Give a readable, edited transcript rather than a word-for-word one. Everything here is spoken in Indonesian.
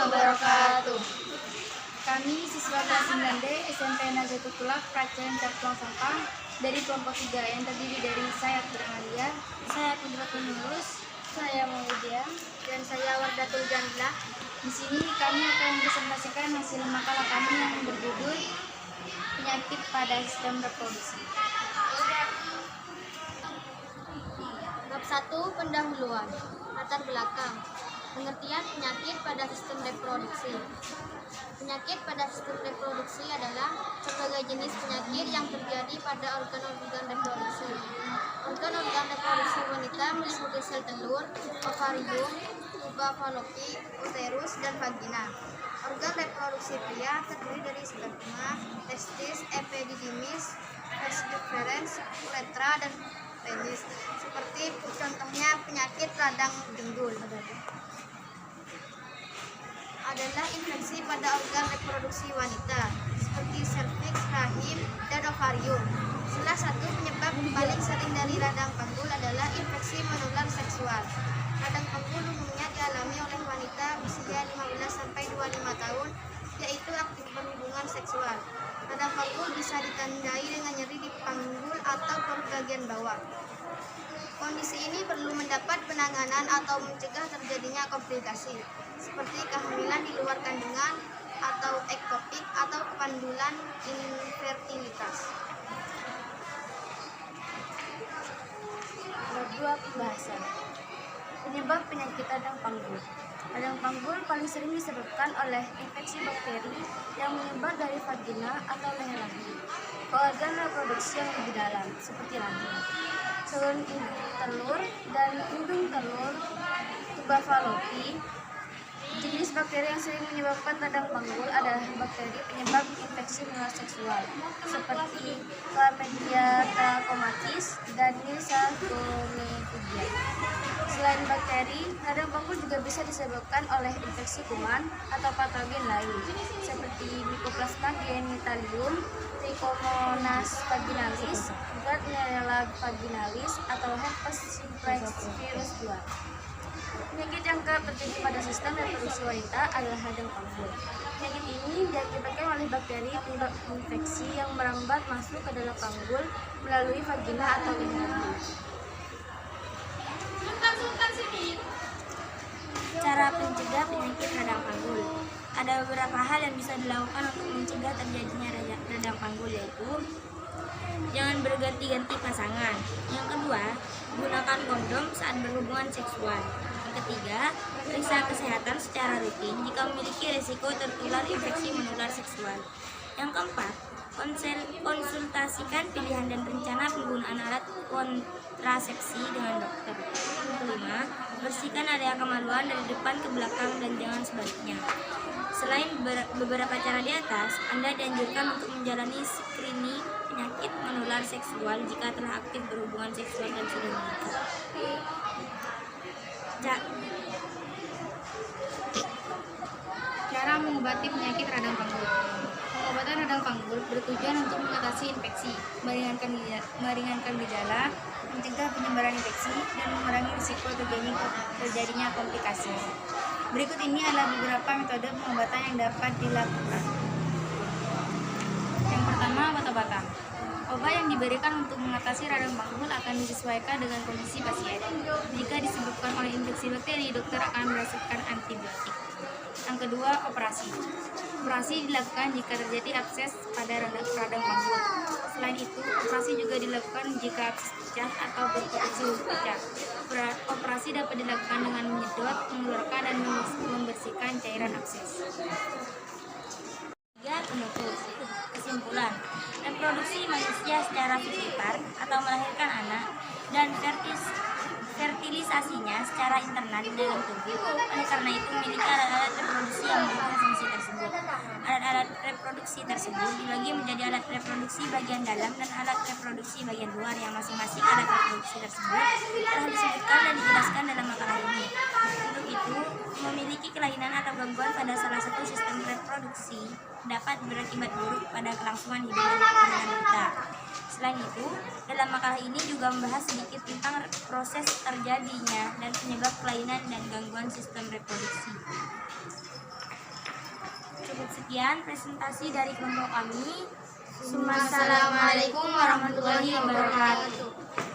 wabarakatuh. Kami siswa kelas 9D SMP Nazatul Tulak Pracayan Caktuang Sampang dari kelompok 3 yang terdiri dari saya Bermalia, saya Kudratul Nurus, saya Maudia, Dan saya Wardatul Jamilah. Di sini kami akan presentasikan hasil makalah kami yang berjudul Penyakit pada Sistem Reproduksi. Bab 1, pendahuluan. Latar belakang. Pengertian penyakit pada sistem reproduksi. Penyakit pada sistem reproduksi adalah berbagai jenis penyakit yang terjadi pada organ-organ reproduksi. Organ-organ reproduksi wanita meliputi sel telur, ovarium, tuba falopi, uterus, dan vagina. Organ reproduksi pria terdiri dari sperma, testis, epididymis, vas deferens, uretra, dan penis. Seperti contohnya penyakit radang dengkul adalah infeksi pada organ reproduksi wanita seperti serviks, rahim, dan ovarium. Salah satu penyebab paling sering dari radang panggul adalah infeksi menular seksual. Radang panggul umumnya dialami oleh wanita usia 15-25 tahun, yaitu aktif berhubungan seksual. Radang panggul bisa ditandai dengan nyeri di panggul atau perut bagian bawah. Kondisi ini perlu mendapat penanganan atau mencegah terjadinya komplikasi, seperti kehamilan di luar kandungan atau ektopik atau kepandulan infertilitas. Bab 2, pembahasan. Penyebab penyakit radang panggul. Radang panggul paling sering disebabkan oleh infeksi bakteri yang menyebar dari vagina atau leher rahim ke organ reproduksi yang lebih dalam, seperti rahim, saluran induk telur, dan indung telur, tuba falopi. Jenis bakteri yang sering menyebabkan radang panggul adalah bakteri penyebab infeksi menular seksual, seperti Chlamydia trachomatis dan Nilsa gonorrhea. Selain bakteri, radang panggul juga bisa disebabkan oleh infeksi kuman atau patogen lain, seperti Mycoplasma genitalium, Trichomonas vaginalis, Gardnerella vaginalis, atau herpes simplex virus 2. Penyakit yang kerap terjadi pada sistem reproduksi wanita adalah radang panggul. Penyakit ini diakibatkan oleh bakteri penyebab infeksi yang merambat masuk ke dalam panggul melalui vagina atau leher rahim. Cara mencegah penyakit radang panggul. Ada beberapa hal yang bisa dilakukan untuk mencegah terjadinya radang panggul, yaitu jangan berganti-ganti pasangan. Yang kedua, gunakan kondom saat berhubungan seksual. Yang ketiga, periksa kesehatan secara rutin jika memiliki risiko tertular infeksi menular seksual. Yang keempat, konsultasikan pilihan dan rencana penggunaan alat kontrasepsi dengan dokter. Yang kelima, bersihkan area kemaluan dari depan ke belakang dan jangan sebaliknya. Selain beberapa cara di atas, Anda dianjurkan untuk menjalani screening penyakit menular seksual jika telah aktif berhubungan seksual dan sudah menikah. Cara mengobati penyakit radang panggul. Pengobatan radang panggul bertujuan untuk mengatasi infeksi, meringankan gejala, mencegah penyebaran infeksi, dan mengurangi risiko terjadinya komplikasi. Berikut ini adalah beberapa metode pengobatan yang dapat dilakukan. Yang pertama, obat-obatan. Obat yang diberikan untuk mengatasi radang panggul akan disesuaikan dengan kondisi pasien. Jika disebabkan oleh infeksi bakteri, dokter akan meresepkan antibiotik. Yang kedua, operasi. Operasi dilakukan jika terjadi abses pada radang panggul. Selain itu, operasi juga dilakukan jika abses pecah atau berpotensi pecah. Operasi dapat dilakukan dengan menyedot, mengeluarkan, dan membersihkan cairan abses. Penutup. Kesimpulan, reproduksi manusia secara vivisipar atau melahirkan anak dan fertilisasinya secara internal di dalam tubuh. Oleh karena itu, memiliki alat-alat reproduksi yang memiliki fungsi tersebut. Alat-alat reproduksi tersebut dibagi menjadi alat reproduksi bagian dalam dan alat reproduksi bagian luar, yang masing-masing alat reproduksi tersebut telah disebutkan dan dijelaskan dalam makalah ini. Untuk itu, memiliki kelainan atau gangguan pada salah satu sistem reproduksi dapat berakibat buruk pada kelangsungan hidup dan perkembangan kita. Selain itu, dalam makalah ini juga membahas sedikit tentang proses terjadinya dan penyebab kelainan dan gangguan sistem reproduksi. Cukup sekian presentasi dari kelompok kami. Assalamualaikum warahmatullahi wabarakatuh.